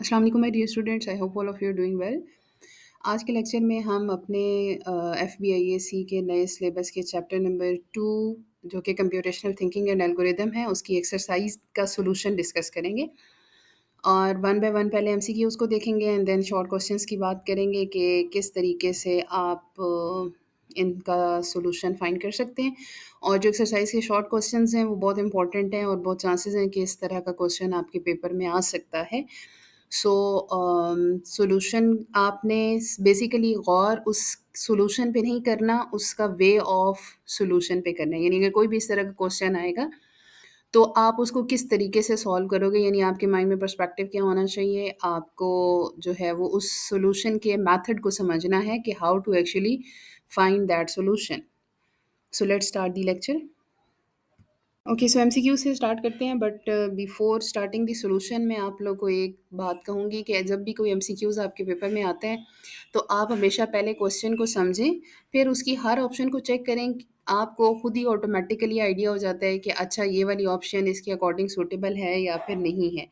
अस्सलाम वालेकुम my dear students, I hope all of you are doing well. आज के लेक्चर में हम अपने एफबीआईएसी के नए सिलेबस के चैप्टर नंबर 2 जो कि कंप्यूटेशनल थिंकिंग एंड एल्गोरिदम है उसकी एक्सरसाइज का सॉल्यूशन डिस्कस करेंगे। और वन बाय वन पहले एमसीक्यूज़ को देखेंगे एंड देन शॉर्ट क्वेश्चंस की बात करेंगे कि किस तरीके से आप इनका सॉल्यूशन फाइंड कर सकते हैं। और जो एक्सरसाइज के शॉर्ट क्वेश्चंस हैं वो बहुत इंपॉर्टेंट हैं और बहुत चांसेस हैं कि इस तरह का क्वेश्चन आपके पेपर में आ सकता है। सो सॉल्यूशन आपने बेसिकली गौर उस सॉल्यूशन पे नहीं करना, उसका वे ऑफ सॉल्यूशन पे करना है। यानी अगर कोई भी इस तरह का क्वेश्चन आएगा तो आप उसको किस तरीके से सॉल्व करोगे, यानी आपके माइंड में पर्सपेक्टिव क्या होना चाहिए, आपको जो है वो उस सॉल्यूशन के मेथड को समझना है कि how to actually find that solution. So let's start the lecture. Okay, so MCQ से स्टार्ट करते हैं, but before starting the solution मैं आप लोग को एक बात कहूँगी कि जब भी कोई एमसीक्यूज़ आपके पेपर में आते हैं तो आप हमेशा पहले क्वेश्चन को समझें, फिर उसकी हर ऑप्शन को चेक करें। आपको खुद ही ऑटोमेटिकली आइडिया हो जाता है कि अच्छा ये वाली ऑप्शन इसके अकॉर्डिंग सूटेबल है या फिर नहीं है।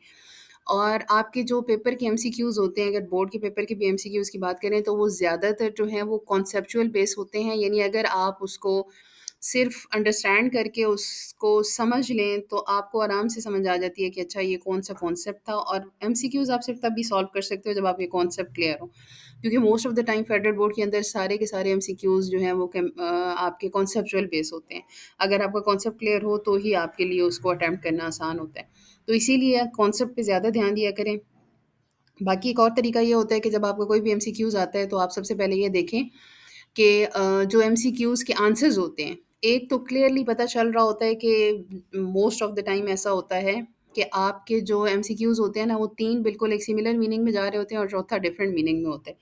और आपके जो पेपर के एमसीक्यूज़ होते हैं, अगर बोर्ड के पेपर के भी एमसीक्यूज़ की बात करें तो वो ज़्यादातर जो हैं वो कॉन्सेप्चुअल बेस होते हैं। यानी अगर आप उसको सिर्फ़ अंडरस्टैंड करके उसको समझ लें तो आपको आराम से समझ आ जाती है कि अच्छा ये कौन-सा कॉन्सेप्ट था। और एमसीक्यूज़ आप सिर्फ़ तभी सॉल्व कर सकते हो जब आपके कॉन्सेप्ट क्लियर हो। क्योंकि most of the time federal board के अंदर सारे के सारे एमसीक्यूज़ जो हैं वो आपके कॉन्सेप्चुअल बेस होते हैं। अगर आपका कॉन्सेप्ट क्लियर हो तो ही आपके लिए उसको अटेम्प्ट करना आसान होता है। तो इसीलिए कॉन्सेप्ट पे ज़्यादा ध्यान दिया करें। बाकी एक और तरीका ये होता है कि जब आपका कोई भी एमसीक्यूज़ आता है तो आप सबसे पहले ये देखें कि जो एमसीक्यूज़ के आंसर्स होते हैं, एक तो क्लियरली पता चल रहा होता है कि मोस्ट ऑफ द टाइम ऐसा होता है कि आपके जो एमसीक्यूज़ होते हैं ना, वो 3 बिल्कुल एक सिमिलर मीनिंग में जा रहे होते हैं और चौथा डिफरेंट मीनिंग में होता है।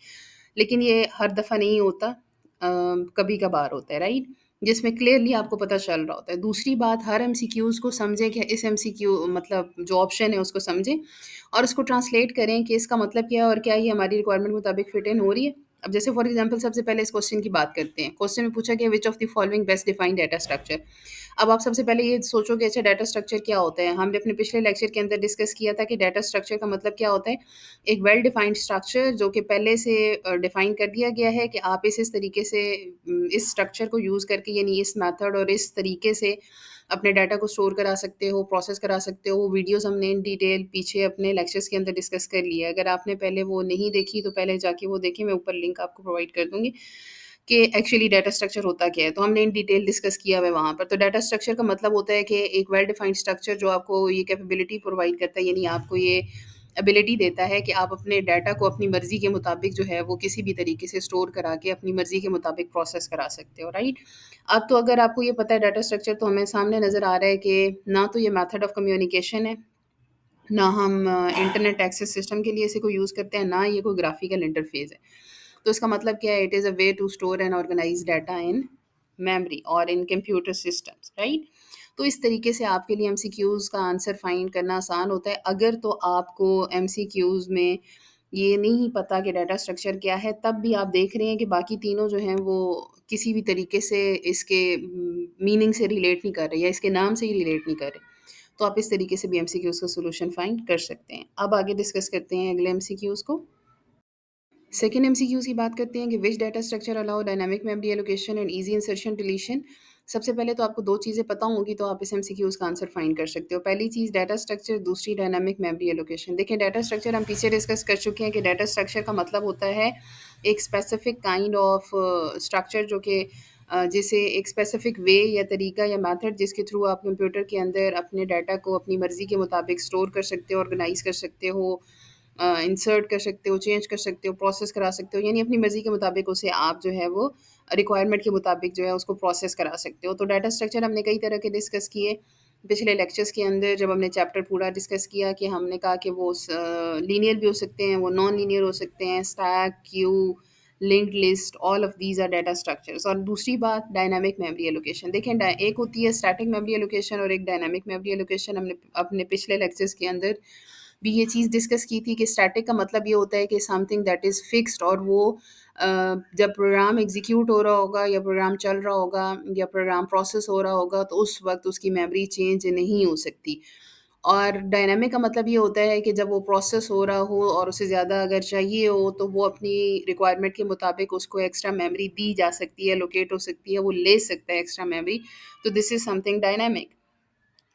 लेकिन ये हर दफ़ा नहीं होता, कभी-कभार होता है, राइट? जिसमें क्लियरली आपको पता चल रहा होता है। दूसरी बात, हर एमसीक्यूज़ को समझें कि इस एमसीक्यू मतलब जो ऑप्शन है उसको समझें और उसको ट्रांसलेट करें कि इसका मतलब क्या है और क्या ये हमारी रिक्वायरमेंट के मुताबिक फिट इन हो रही है। अब जैसे फॉर एग्ज़ाम्पल सबसे पहले इस क्वेश्चन की बात करते हैं। क्वेश्चन में पूछा गया which of the following best defined data structure. अब आप सबसे पहले ये सोचोगे अच्छा डाटा स्ट्रक्चर क्या होता है? हमने अपने पिछले लेक्चर के अंदर डिस्कस किया था कि डाटा स्ट्रक्चर का मतलब क्या होता है? एक वेल डिफाइंड स्ट्रक्चर जो कि पहले से डिफाइन कर दिया गया है कि आप इस तरीके से इस स्ट्रक्चर को यूज़ करके यानी इस मेथड और इस तरीके से अपने डाटा को स्टोर करा सकते हो, प्रोसेस करा सकते हो। वो वीडियोज़ हमने इन डिटेल पीछे अपने लेक्चर्स के अंदर डिस्कस कर लिया है। अगर आपने पहले वो नहीं देखी तो पहले जाके वो देखें, मैं ऊपर लिंक आपको प्रोवाइड कर दूँगी कि एक्चुअली डाटा स्ट्रक्चर होता क्या है। तो हमने इन डिटेल डिस्कस किया हुआ है वहाँ पर। तो डाटा स्ट्रक्चर का मतलब होता है कि एक वेल डिफाइंड स्ट्रक्चर जो आपको ये कैपेबिलिटी प्रोवाइड करता है, यानी आपको ये एबिलिटी देता है कि आप अपने डाटा को अपनी मर्ज़ी के मुताबिक जो है वो किसी भी तरीके से स्टोर करा के अपनी मर्ज़ी के मुताबिक प्रोसेस करा सकते हो, राइट? अब तो अगर आपको ये पता है डाटा स्ट्रक्चर, तो हमें सामने नज़र आ रहा है कि ना तो ये मेथड ऑफ कम्युनिकेशन है, ना हम इंटरनेट एक्सेस सिस्टम के लिए इसे कोई यूज़ करते हैं, ना ये कोई ग्राफिकल इंटरफेस है। तो इसका मतलब क्या है? It is a way to store and organize data in memory और इन कंप्यूटर सिस्टम्स, राइट? तो इस तरीके से आपके लिए एमसीक्यूज़ का आंसर फाइंड करना आसान होता है। अगर तो आपको एमसीक्यूज़ में ये नहीं पता कि डाटा स्ट्रक्चर क्या है, तब भी आप देख रहे हैं कि बाकी तीनों जो हैं वो किसी भी तरीके से इसके मीनिंग से रिलेट नहीं कर रहे या इसके नाम से ही रिलेट नहीं कर रहे। तो आप इस तरीके से भी एमसीक्यूज़ का सॉल्यूशन फाइंड कर सकते हैं। अब आगे डिस्कस करते हैं अगले एमसीक्यूज़ को। सेकंड एमसीक्यूज़ की बात करते हैं कि which data structure allow dynamic memory allocation and easy insertion deletion. सबसे पहले तो आपको 2 चीज़ें पता होंगी तो आप इस एमसीक्यूज़ का आंसर फाइंड कर सकते हो। पहली चीज़ डाटा स्ट्रक्चर, दूसरी डायनामिक मेमोरी एलोकेशन। देखिए डाटा स्ट्रक्चर हम पीछे डिस्कस कर चुके हैं कि डाटा स्ट्रक्चर का मतलब होता है एक स्पेसिफिक काइंड ऑफ स्ट्रक्चर जो कि जिसे एक स्पेसिफिक वे या तरीका या मेथड जिसके थ्रू आप कंप्यूटर के अंदर अपने डाटा को अपनी मर्ज़ी के मुताबिक स्टोर कर सकते हो, ऑर्गेनाइज़ कर सकते हो, इंसर्ट कर सकते हो, चेंज कर सकते हो, प्रोसेस करा सकते हो, यानी अपनी मर्ज़ी के मुताबिक उसे आप जो है वो रिक्वायरमेंट के मुताबिक जो है उसको प्रोसेस करा सकते हो। तो डाटा स्ट्रक्चर हमने कई तरह के डिस्कस किए पिछले लेक्चर्स के अंदर, जब हमने चैप्टर पूरा डिस्कस किया कि हमने कहा कि वो लीनियर भी हो सकते हैं, वो नॉन लीनियर हो सकते हैं, stack, queue, linked list, all of these are data structures. और दूसरी बात डायनामिक मेमोरी एलोकेशन। देखें एक होती है स्टैटिक मेमोरी एलोकेशन और एक डायनामिक मेमोरी एलोकेशन। हमने अपने पिछले लेक्चर्स के अंदर भी ये चीज़ डिस्कस की थी कि स्टैटिक का मतलब ये होता है कि समथिंग दैट इज़ फिक्स्ड, और वो जब प्रोग्राम एग्जीक्यूट हो रहा होगा या प्रोग्राम चल रहा होगा या प्रोग्राम प्रोसेस हो रहा होगा तो उस वक्त उसकी मेमोरी चेंज नहीं हो सकती। और डायनामिक का मतलब ये होता है कि जब वो प्रोसेस हो रहा हो और उसे ज़्यादा अगर चाहिए हो तो वो अपनी रिक्वायरमेंट के मुताबिक उसको एक्स्ट्रा मेमोरी दी जा सकती है, लोकेट हो सकती है, वो ले सकता है एक्स्ट्रा मेमोरी। तो दिस इज़ समथिंग डायनामिक।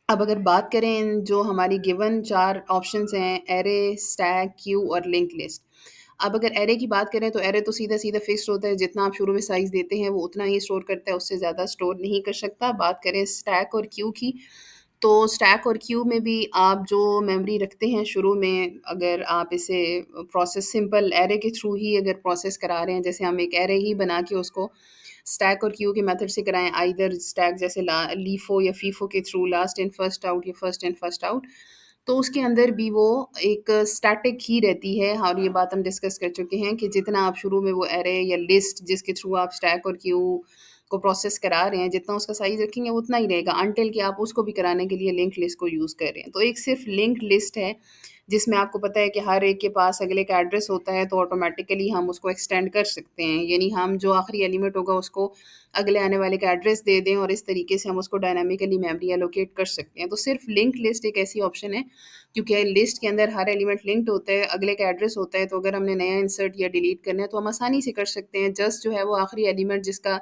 अब अगर बात करें इन जो हमारी गिवन 4 ऑप्शंस हैं, एरे, स्टैक, क्यू और लिंक लिस्ट। अब अगर एरे की बात करें तो एरे तो सीधा-सीधा फिक्स्ड होता है, जितना आप शुरू में साइज़ देते हैं वो उतना ही स्टोर करता है, उससे ज़्यादा स्टोर नहीं कर सकता। बात करें स्टैक और क्यू की, तो स्टैक और क्यू में भी आप जो मेमोरी रखते हैं शुरू में, अगर आप इसे प्रोसेस सिंपल एरे के थ्रू ही अगर प्रोसेस करा रहे हैं, जैसे हम एक एरे ही बना के उसको स्टैक और क्यू के मेथड से कराएँ, आइदर स्टैक जैसे ला लीफो या फीफो के through, last in first out या फर्स्ट इन फर्स्ट आउट, तो उसके अंदर भी वो एक स्टैटिक ही रहती है। और ये बात हम डिस्कस कर चुके हैं कि जितना आप शुरू में वो एरे या लिस्ट जिसके थ्रू आप स्टैक और क्यू को प्रोसेस करा रहे हैं, जितना उसका साइज़ रखेंगे उतना ही रहेगा, अनटिल कि आप उसको भी कराने के लिए लिंक्ड लिस्ट को यूज़ कर रहे हैं। तो एक सिर्फ़ लिंक्ड लिस्ट है, जिसमें आपको पता है कि हर एक के पास अगले का एड्रेस होता है, तो ऑटोमैटिकली हम उसको एक्सटेंड कर सकते हैं। यानी हम जो आखिरी एलिमेंट होगा उसको अगले आने वाले का एड्रेस दे दें और इस तरीके से हम उसको डायनामिकली मेमोरी एलोकेट कर सकते हैं। तो सिर्फ़ लिंक्ड लिस्ट एक ऐसी ऑप्शन है, क्योंकि लिस्ट के अंदर हर एलिमेंट लिंक्ड होता है, अगले का एड्रेस होता है, तो अगर हमने नया इंसर्ट या डिलीट करना है तो हम आसानी से कर सकते हैं। जस्ट जो है वो आखिरी एलिमेंट जिसका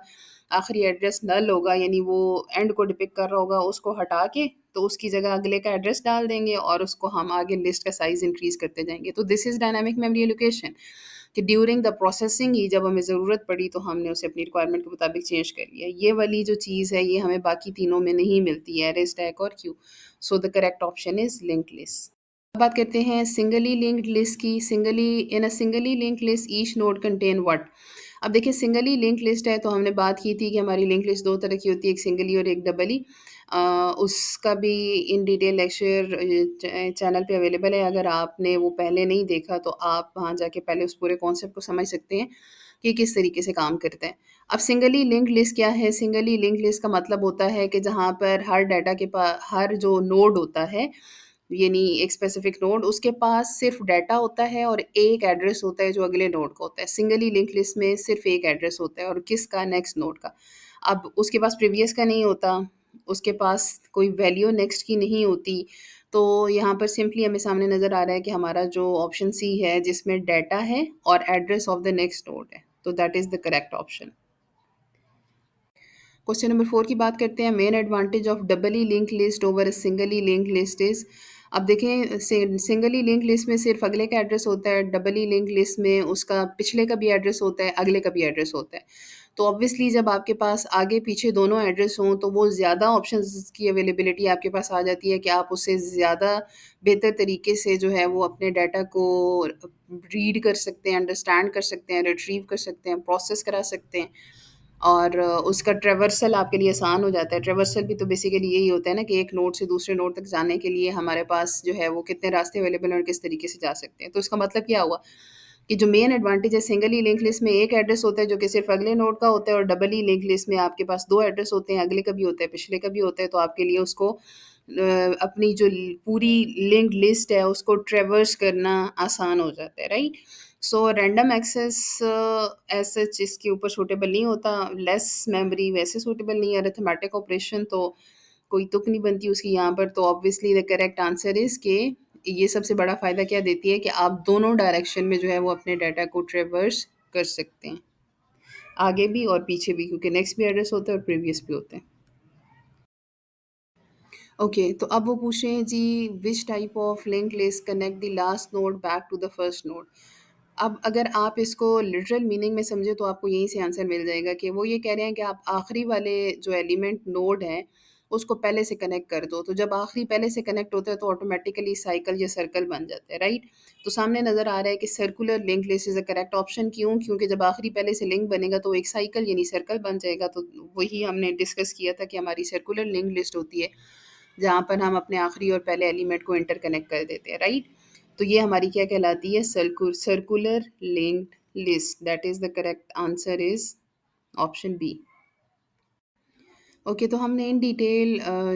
आखिरी एड्रेस नल होगा, यानी वो एंड को डिपिक्ट कर रहा होगा, उसको हटा के तो उसकी जगह अगले का एड्रेस डाल देंगे और उसको हम आगे लिस्ट का साइज़ इंक्रीज़ करते जाएँगे। तो this is dynamic memory allocation, कि ड्यूरिंग द प्रोसेसिंग ही जब हमें ज़रूरत पड़ी तो हमने उसे अपनी रिक्वायरमेंट के मुताबिक चेंज कर लिया। ये वाली जो चीज़ है ये हमें बाकी तीनों में नहीं मिलती है, एरे, स्टैक और Q. So the correct option is linked list. अब बात करते हैं सिंगली लिंक्ड लिस्ट की। Singly in a singly linked list each node contain what? अब देखिए सिंगली लिंक्ड लिस्ट है तो हमने बात की थी कि हमारी लिंक्ड लिस्ट 2 तरह की होती है, एक सिंगली और एक डबली। उसका भी इन डिटेल लेक्चर चैनल पे अवेलेबल है, अगर आपने वो पहले नहीं देखा तो आप वहाँ जाके पहले उस पूरे कॉन्सेप्ट को समझ सकते हैं कि किस तरीके से काम करता है। अब सिंगली लिंक्ड लिस्ट क्या है? सिंगली लिंक्ड लिस्ट का मतलब होता है कि जहाँ पर हर डाटा के हर जो नोड होता है, यानी एक स्पेसिफिक नोड, उसके पास सिर्फ डाटा होता है और एक एड्रेस होता है जो अगले नोड का होता है। सिंगली लिंक्ड लिस्ट में सिर्फ एक एड्रेस होता है, और किसका? नेक्स्ट नोड का। अब उसके पास प्रीवियस का नहीं होता, उसके पास कोई वैल्यू नेक्स्ट की नहीं होती। तो यहाँ पर सिंपली हमें सामने नज़र आ रहा है कि हमारा जो ऑप्शन सी है जिसमें डाटा है और address of the next node है, तो that is the correct option. Question number 4 की बात करते हैं। Main advantage of doubly link list over a singly link list is. अब देखें सिंगली लिंक लिस्ट में सिर्फ अगले का एड्रेस होता है, डबली लिंक लिस्ट में उसका पिछले का भी एड्रेस होता है, अगले का भी एड्रेस होता है। तो ऑब्वियसली जब आपके पास आगे पीछे दोनों एड्रेस हों तो वो ज़्यादा ऑप्शंस की अवेलेबिलिटी आपके पास आ जाती है कि आप उससे ज़्यादा बेहतर तरीके से जो है वो अपने डाटा को रीड कर सकते हैं, अंडरस्टैंड कर सकते हैं, रिट्रीव कर सकते हैं, प्रोसेस करा सकते हैं। और उसका ट्रैवर्सल आपके लिए आसान हो जाता है। ट्रैवर्सल भी तो बेसिकली यही होता है ना कि एक नोड से दूसरे नोड तक जाने के लिए हमारे पास जो है वो कितने रास्ते अवेलेबल हैं और किस तरीके से जा सकते हैं। तो इसका मतलब क्या हुआ कि जो मेन एडवांटेज है, सिंगली लिंक लिस्ट में एक एड्रेस होता है जो कि सिर्फ अगले नोड का होता है, और डबली लिंक लिस्ट में आपके पास 2 एड्रेस होते हैं, अगले का भी होता है, पिछले का भी होता है। तो आपके लिए उसको अपनी जो पूरी लिंक्ड लिस्ट है उसको ट्रैवर्स करना आसान हो जाता है, right? So random access as such इसके ऊपर सूटेबल नहीं होता, लेस मेमोरी वैसे सूटेबल नहीं है, अरिथमेटिक ऑपरेशन तो कोई तुक नहीं बनती उसकी यहाँ पर। तो obviously the correct answer is कि ये सबसे बड़ा फ़ायदा क्या देती है कि आप दोनों डायरेक्शन में जो है वो अपने डाटा को ट्रैवर्स कर सकते हैं, आगे भी और पीछे भी, क्योंकि नेक्स्ट भी एड्रेस होता है और प्रीवियस भी होते हैं। ओके, तो अब वो पूछ रहे हैं जी, which type of linked list connect the last node back to the first node? अब अगर आप इसको लिटरल मीनिंग में समझे तो आपको यहीं से आंसर मिल जाएगा कि वो ये कह रहे हैं कि आप आखिरी वाले जो एलिमेंट नोड है उसको पहले से कनेक्ट कर दो। तो जब आखिरी पहले से कनेक्ट होता है तो ऑटोमेटिकली साइकिल या सर्कल बन जाता है, राइट? तो सामने नज़र आ रहा है कि circular link list is the correct option. क्यों? क्योंकि जब आखिरी पहले से लिंक बनेगा तो एक साइकिल यानी सर्कल बन जाएगा। तो वही हमने डिस्कस किया था कि हमारी सर्कुलर लिंक लिस्ट होती है जहाँ पर हम अपने आखिरी और पहले एलिमेंट को इंटरकनेक्ट कर देते हैं, राइट? तो ये हमारी क्या कहलाती है? Circular linked list. That is the correct answer is option B. Okay, तो हमने इन डिटेल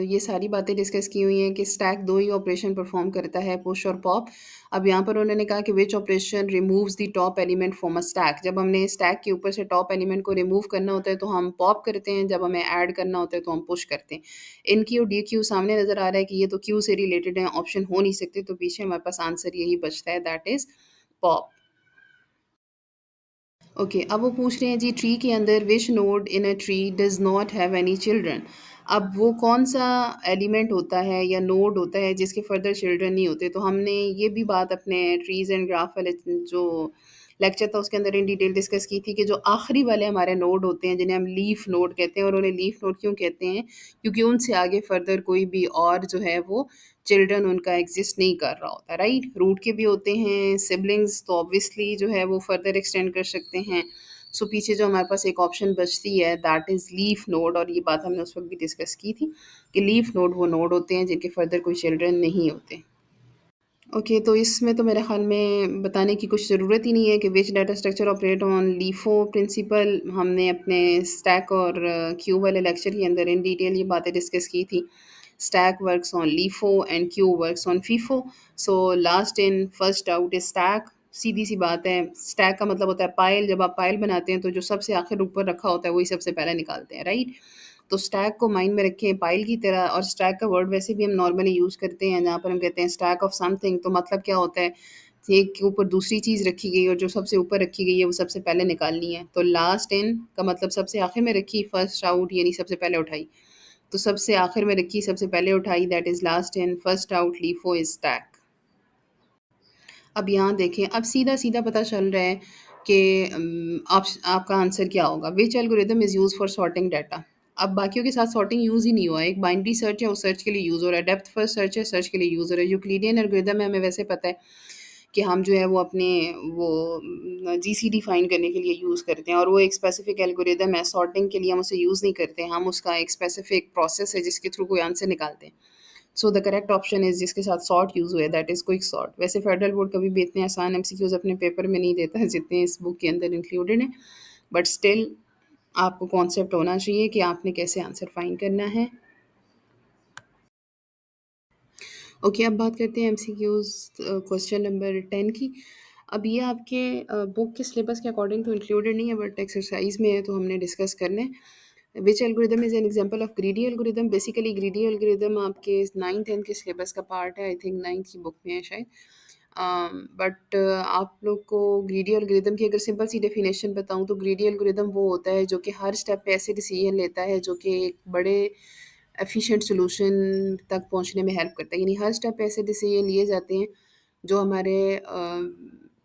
ये सारी बातें डिस्कस की हुई हैं कि स्टैक 2 ही ऑपरेशन परफ़ॉर्म करता है, पुश और पॉप। अब यहाँ पर उन्होंने कहा कि which operation removes the top element from a stack. जब हमने स्टैक के ऊपर से टॉप एलिमेंट को रिमूव करना होता है तो हम पॉप करते हैं, जब हमें ऐड करना होता है तो हम पुश करते हैं। इन क्यू, डी क्यू सामने नज़र आ रहा है कि ये तो क्यू से रिलेटेड हैं, ऑप्शन हो नहीं सकते, तो पीछे हमारे पास आंसर यही बचता है, दैट इज़ पॉप। ओके, अब वो पूछ रहे हैं जी, ट्री के अंदर which node in a tree does not have any children. अब वो कौन-सा एलिमेंट होता है या नोड होता है जिसके फर्दर चिल्ड्रन नहीं होते? तो हमने ये भी बात अपने ट्रीज़ एंड ग्राफ वाले जो लेक्चर था उसके अंदर इन डिटेल डिस्कस की थी कि जो आखिरी वाले हमारे नोड होते हैं जिन्हें हम लीफ नोड कहते हैं, और उन्हें लीफ नोड क्यों कहते हैं? क्योंकि उनसे आगे फर्दर कोई भी और जो है वो चिल्ड्रन उनका एग्ज़िस्ट नहीं कर रहा होता, राइट? रूट के भी होते हैं, सिबलिंग्स तो ऑब्वियसली जो है वो फर्दर एक्सटेंड कर सकते हैं। सो पीछे जो हमारे पास एक ऑप्शन बचती है दैट इज़ लीफ नोड, और ये बात हमने उस वक़्त भी डिस्कस की थी कि लीफ नोड वो नोड होते हैं जिनके फर्दर कोई चिल्ड्रन नहीं होते। ओके, तो इसमें तो मेरे ख़्याल में बताने की कुछ ज़रूरत ही नहीं है कि which data structure operate on LIFO principle. हमने अपने स्टैक और क्यू वाले लेक्चर के अंदर इन डिटेल ये बातें डिस्कस की थी। Stack works on LIFO and queue works on FIFO. So last in first out is stack. सीधी सी बात है, स्टैक का मतलब होता है पाइल। जब आप पाइल बनाते हैं तो जो सबसे आखिर ऊपर रखा होता है वही सबसे पहले निकालते हैं, राइट? तो स्टैक को माइंड में रखें पाइल की तरह। और स्टैक का वर्ड वैसे भी हम नॉर्मली यूज़ करते हैं जहाँ पर हम कहते हैं स्टैक ऑफ समथिंग, तो मतलब क्या होता है, एक के ऊपर दूसरी चीज़ रखी गई और जो सबसे ऊपर रखी गई है वो सबसे पहले निकालनी है। तो लास्ट इन का मतलब सबसे आखिर में रखी, फर्स्ट आउट यानी सबसे पहले उठाई। तो सबसे आखिर में रखी, सबसे पहले उठाई, that is last in, first out, LIFO is stack. अब यहाँ देखें, अब सीधा-सीधा पता चल रहा है कि आपका आंसर क्या होगा। Which algorithm is used for sorting data. अब बाकियों के साथ सॉर्टिंग यूज़ ही नहीं हुआ है। एक बाइनरी सर्च है, वो सर्च के लिए यूज़ हो रहा है। डेप्थ फर्स्ट सर्च है, सर्च के लिए यूज़ हो रहा है। यूक्लिडियन एल्गोरिथम है, हमें वैसे पता है कि हम जो है वो अपने वो जीसीडी फाइंड करने के लिए यूज़ करते हैं, और वो एक स्पेसिफिक एल्गोरिथम है। सॉर्टिंग के लिए हम उसे यूज़ नहीं करते, हम उसका एक स्पेसिफिक प्रोसेस है जिसके थ्रू कोई आंसर निकालते हैं। So the correct option is जिसके साथ सॉर्ट यूज़ हुआ है, दैट इज़ क्विक सॉर्ट। वैसे फेडरल बोर्ड कभी भी इतने आसान एमसीक्यूज़ अपने पेपर में नहीं देता है जितने इस बुक के अंदर इंक्लूडेड हैं, बट स्टिल आपको कॉन्सेप्ट होना चाहिए कि आपने कैसे आंसर फाइंड करना है। ओके, अब बात करते हैं एमसीक्यूज़ क्वेश्चन नंबर 10 की। अब ये आपके बुक के सिलेबस के अकॉर्डिंग तो इंक्लूडेड नहीं है, बट एक्सरसाइज में है तो हमने डिस्कस करना है। Which algorithm is an example of greedy algorithm. Basically greedy algorithm आपके 9th-10th के सिलेबस का पार्ट है, आई थिंक 9th की बुक में है शायद। बट आप लोग को ग्रीडी एल्गोरिदम की अगर सिंपल सी डेफिनेशन बताऊँ तो ग्रीडी एल्गोरिदम वो होता है जो कि हर स्टेप पे ऐसे डिसीजन लेता है जो कि एक बड़े एफिशिएंट सॉल्यूशन तक पहुंचने में हेल्प करता है। यानी हर स्टेप पे ऐसे डिसीजन लिए जाते हैं जो हमारे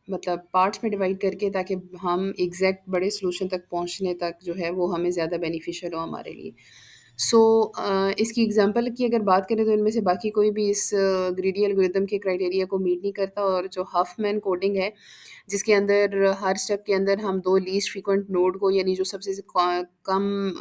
मतलब पार्ट्स में डिवाइड करके, ताकि हम एग्जैक्ट बड़े सॉल्यूशन तक पहुंचने तक जो है वो हमें ज़्यादा बेनिफिशियल हो हमारे लिए। सो इसकी एग्जांपल की अगर बात करें तो इनमें से बाकी कोई भी इस ग्रीडी एल्गोरिदम के क्राइटेरिया को मीट नहीं करता। और जो हफमैन कोडिंग है जिसके अंदर हर स्टेप के अंदर हम 2 लीस्ट फ्रीक्वेंट नोड को, यानी जो सबसे कम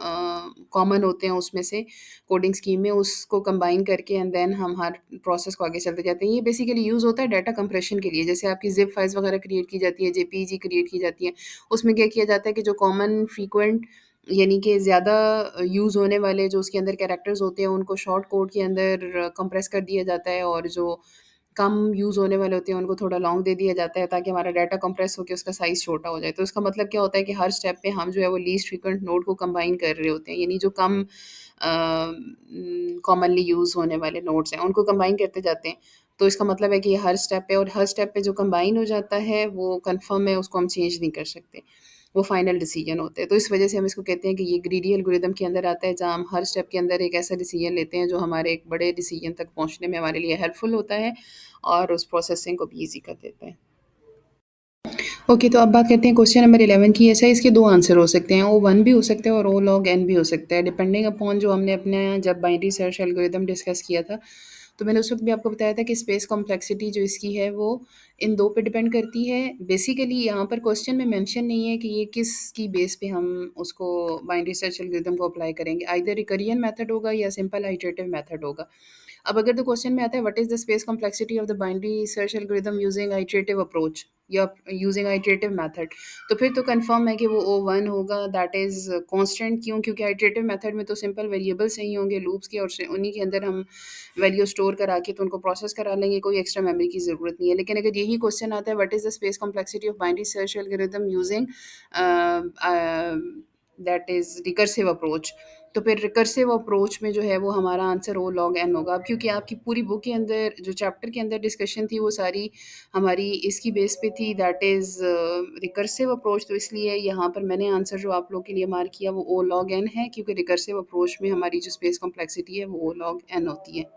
कॉमन होते हैं उसमें से कोडिंग स्कीम में, उसको कंबाइन करके एंड देन हम हर प्रोसेस को आगे चलते जाते हैं। ये बेसिकली यूज़ होता है डाटा कंप्रेशन के लिए। जैसे आपकी ज़िप फाइल्स वगैरह क्रिएट की जाती है, जेपीईजी क्रिएट की जाती है, उसमें क्या किया जाता है कि जो कॉमन फ्रीक्वेंट यानी कि ज़्यादा यूज़ होने वाले जो उसके अंदर कैरेक्टर्स होते हैं उनको शॉर्ट कोड के अंदर कंप्रेस कर दिया जाता है, और जो कम यूज़ होने वाले होते हैं उनको थोड़ा लॉन्ग दे दिया जाता है ताकि हमारा डाटा कंप्रेस होके उसका साइज़ छोटा हो जाए। तो इसका मतलब क्या होता है कि हर स्टेप पे हम जो है वो लीस्ट फ्रीक्वेंट नोड को कंबाइन कर रहे होते हैं, यानी जो कम कॉमनली यूज़ होने वाले नोड्स हैं उनको कंबाइन करते जाते हैं। तो इसका मतलब है कि ये हर स्टेप पे, और हर स्टेप पे जो कंबाइन हो जाता है वो कन्फर्म है, उसको हम चेंज नहीं कर सकते। वो फाइनल डिसीजन होते हैं। तो इस वजह से हम इसको कहते हैं कि ये ग्रीडी एल्गोरिदम के अंदर आता है जहाँ हम हर स्टेप के अंदर एक ऐसा डिसीजन लेते हैं जो हमारे एक बड़े डिसीजन तक पहुँचने में हमारे लिए हेल्पफुल होता है और उस प्रोसेसिंग को भी ईज़ी कर देता है। ओके, तो अब बात करते हैं क्वेश्चन नंबर 11 की। ऐसा इसके 2 आंसर हो सकते हैं, O1 भी हो सकता है और O log n भी हो सकता है, डिपेंडिंग अपॉन जो हमने अपने जब बाइनरी सर्च एल्गोरिदम डिस्कस किया था, तो मैंने उस वक़्त भी आपको बताया था कि स्पेस कॉम्प्लेक्सिटी जो इसकी है वो इन 2 पे डिपेंड करती है। बेसिकली यहाँ पर क्वेश्चन में मेंशन नहीं है कि ये किसकी बेस पे हम उसको बाइनरी सर्च एल्गोरिदम को अप्लाई करेंगे, आइदर रिकरियन मेथड होगा या सिंपल आइटरेटिव मेथड होगा। अब अगर तो क्वेश्चन में आता है what is the space complexity of the binary search algorithm using iterative approach, या यूजिंग आइटरेटिव मेथड, तो फिर तो कंफर्म है कि वो O1 होगा, दैट इज़ कांस्टेंट। क्यों? क्योंकि आइटरेटिव मेथड में तो सिंपल वेरिएबल्स ही होंगे लूप्स के, और उन्हीं के अंदर हम वैल्यू स्टोर करा के तो उनको प्रोसेस करा लेंगे, कोई एक्स्ट्रा मेमोरी की ज़रूरत नहीं है। लेकिन अगर यही क्वेश्चन आता है what is the space complexity of binary search algorithm using that is recursive approach, तो फिर रिकर्सिव अप्रोच में जो है वो हमारा आंसर ओ लॉग एन होगा। अब क्योंकि आपकी पूरी बुक के अंदर जो चैप्टर के अंदर डिस्कशन थी वो सारी हमारी इसकी बेस पे थी, दैट इज़ रिकर्सिव अप्रोच, तो इसलिए यहाँ पर मैंने आंसर जो आप लोग के लिए मार्क किया वो ओ लॉग एन है, क्योंकि रिकर्सिव अप्रोच में हमारी जो स्पेस कॉम्प्लेक्सिटी है वो ओ लॉग एन होती है।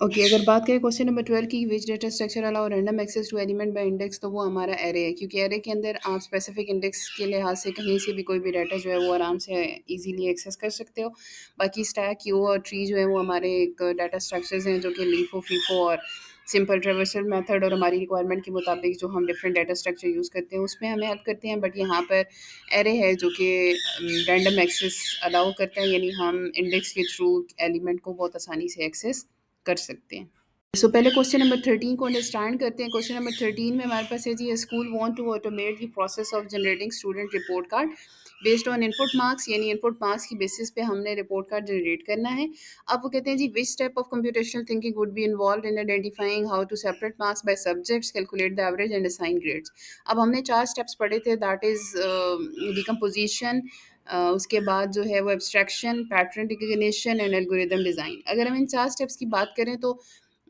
ओके, अगर बात करें क्वेश्चन नंबर 12 की, which data structure allow random access to element by index, तो वो हमारा एरे है, क्योंकि एरे के अंदर आप स्पेसिफिक इंडेक्स के लिहाज से कहीं से भी कोई भी डाटा जो है वो आराम से इजीली एक्सेस कर सकते हो। बाकी स्टैक, क्यू और ट्री जो है वो हमारे एक डाटा स्ट्रक्चर्स हैं जो कि लीफो, फीफो और सिंपल ट्रेवर्सल मेथड और हमारी रिक्वायरमेंट के मुताबिक जो हम डिफरेंट डाटा स्ट्रक्चर यूज़ करते हैं उसमें हमें हेल्प करते हैं। बट यहाँ पर एरे है जो कि रैंडम एक्सेस अलाउ करता है, यानी हम इंडेक्स के थ्रू एलिमेंट को बहुत आसानी से एक्सेस कर सकते हैं। सो पहले क्वेश्चन नंबर 13 को अंडरस्टैंड करते हैं। क्वेश्चन नंबर 13 में हमारे पास है जी, school want to automate the process of generating student report card based on input marks, यानी इनपुट मार्क्स की बेसिस पे हमने रिपोर्ट कार्ड जनरेट करना है। अब वो कहते हैं जी, which type of computational thinking would be involve in identifying how to separate marks by subjects, calculate the average and assign grades. अब हमने 4 स्टेप्स पढ़े थे, दैट इज़ डिकम्पोजिशन, उसके बाद जो है वो abstraction, pattern recognition and algorithm design. अगर हम इन 4 स्टेप्स की बात करें तो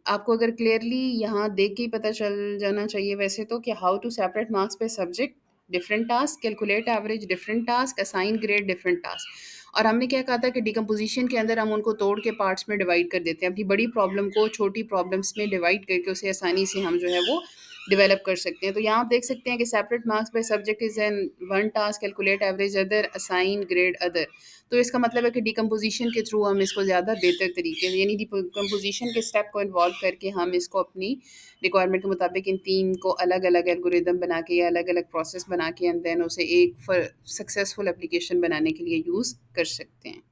आपको अगर क्लियरली यहाँ देख के ही पता चल जाना चाहिए वैसे तो, कि हाउ टू सेपरेट मार्क्स पे subject, different task, calculate average, different task, assign grade, different task. और हमने क्या कहा था कि डिकम्पोजिशन के अंदर हम उनको तोड़ के पार्ट्स में डिवाइड कर देते हैं, अपनी बड़ी प्रॉब्लम को छोटी प्रॉब्लम्स में डिवाइड करके उसे आसानी से हम जो है वो डेवलप कर सकते हैं। तो यहाँ आप देख सकते हैं कि separate marks by subject is an one task, calculate average other, assign grade other. तो इसका मतलब है कि डिकम्पोजिशन के थ्रू हम इसको ज़्यादा बेहतर तरीके से, यानी डिकम्पोजिशन के स्टेप को इन्वॉल्व करके हम इसको अपनी रिक्वायरमेंट के मुताबिक इन 3 को अलग-अलग एल्गोरिदम बना के या अलग-अलग प्रोसेस बना के एंड देन उसे एक सक्सेसफुल एप्लीकेशन बनाने के लिए यूज़ कर सकते हैं।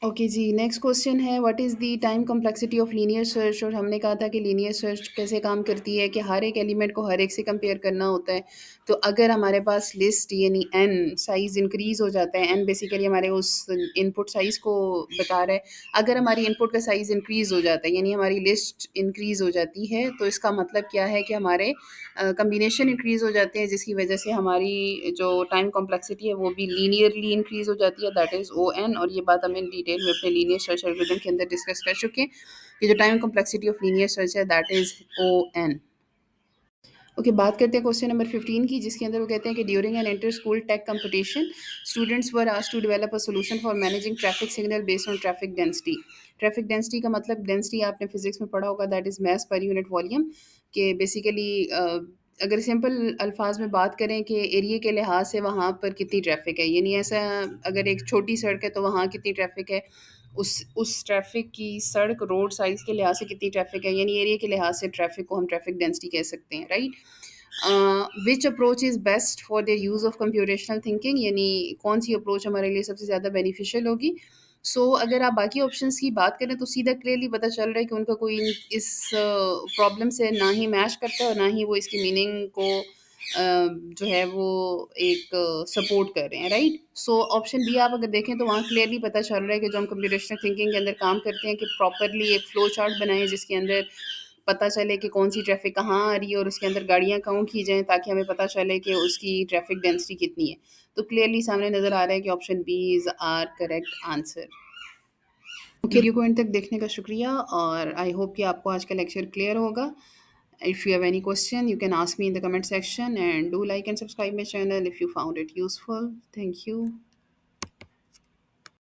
ओके जी, नेक्स्ट क्वेश्चन है what is the time complexity of linear search. और हमने कहा था कि लीनियर सर्च कैसे काम करती है कि हर एक एलिमेंट को हर एक से कंपेयर करना होता है। तो अगर हमारे पास लिस्ट यानी एन साइज़ इंक्रीज़ हो जाता है, एन बेसिकली हमारे उस इनपुट साइज़ को बता रहा है। अगर हमारी इनपुट का साइज़ इंक्रीज़ हो जाता है यानी हमारी लिस्ट इंक्रीज़ हो जाती है, तो इसका मतलब क्या है कि हमारे कॉम्बिनेशन इंक्रीज़ हो जाते हैं, जिसकी वजह से हमारी जो टाइम कॉम्प्लेक्सिटी है वो भी लीनियरली इंक्रीज़ हो जाती है, दैट इज़ ओ एन। और ये बात हम इन डिटेल में अपने लीनियर सर्च एल्गोरिथम के अंदर डिस्कस कर चुके हैं कि जो time complexity of linear search है that is O N. Okay, बात करते हैं क्वेश्चन नंबर 15 की, जिसके अंदर वो कहते हैं कि during an inter school tech competition students were asked to develop a solution for managing traffic signal based on traffic density. Traffic density का मतलब, डेंसिटी आपने फिजिक्स में पढ़ा होगा, that is mass per unit volume, कि basically अगर simple अल्फाज में बात करें कि एरिया के लिहाज से वहाँ पर कितनी ट्रैफिक है, यानी ऐसा अगर एक छोटी सड़क है तो वहाँ कितनी ट्रैफिक है, उस ट्रैफिक की सड़क रोड साइज़ के लिहाज से कितनी ट्रैफिक है, यानी एरिया के लिहाज से ट्रैफिक को हम ट्रैफिक डेंसिटी कह सकते हैं, right. Which approach is best for their use of computational thinking, यानी कौन सी अप्रोच हमारे लिए सबसे ज़्यादा बेनिफिशियल होगी। अगर आप बाकी ऑप्शंस की बात करें तो सीधा क्लियरली पता चल रहा है कि उनका कोई इस प्रॉब्लम से ना ही मैच करता है और ना ही वो इसकी मीनिंग को जो है वो एक सपोर्ट कर रहे हैं, राइट। ऑप्शन बी आप अगर देखें तो वहाँ क्लियरली पता चल रहा है कि जो हम कंप्यूटेशनल थिंकिंग के अंदर काम करते हैं कि प्रॉपरली एक फ्लो चार्ट बनाएं जिसके अंदर पता चले कि कौन सी ट्रैफ़िक कहाँ आ रही है और उसके अंदर गाड़ियाँ काउंट की जाएँ ताकि हमें पता चले कि उसकी ट्रैफ़िक डेंसिटी कितनी है। तो क्लियरली सामने नज़र आ रहा है कि option B is are correct answer. Okay, video को एंड तक देखने का शुक्रिया और आई होप कि आपको आज का लेक्चर क्लियर होगा। If you have any question, you can ask me in the comment section and do like and subscribe my channel if you found it useful. Thank you.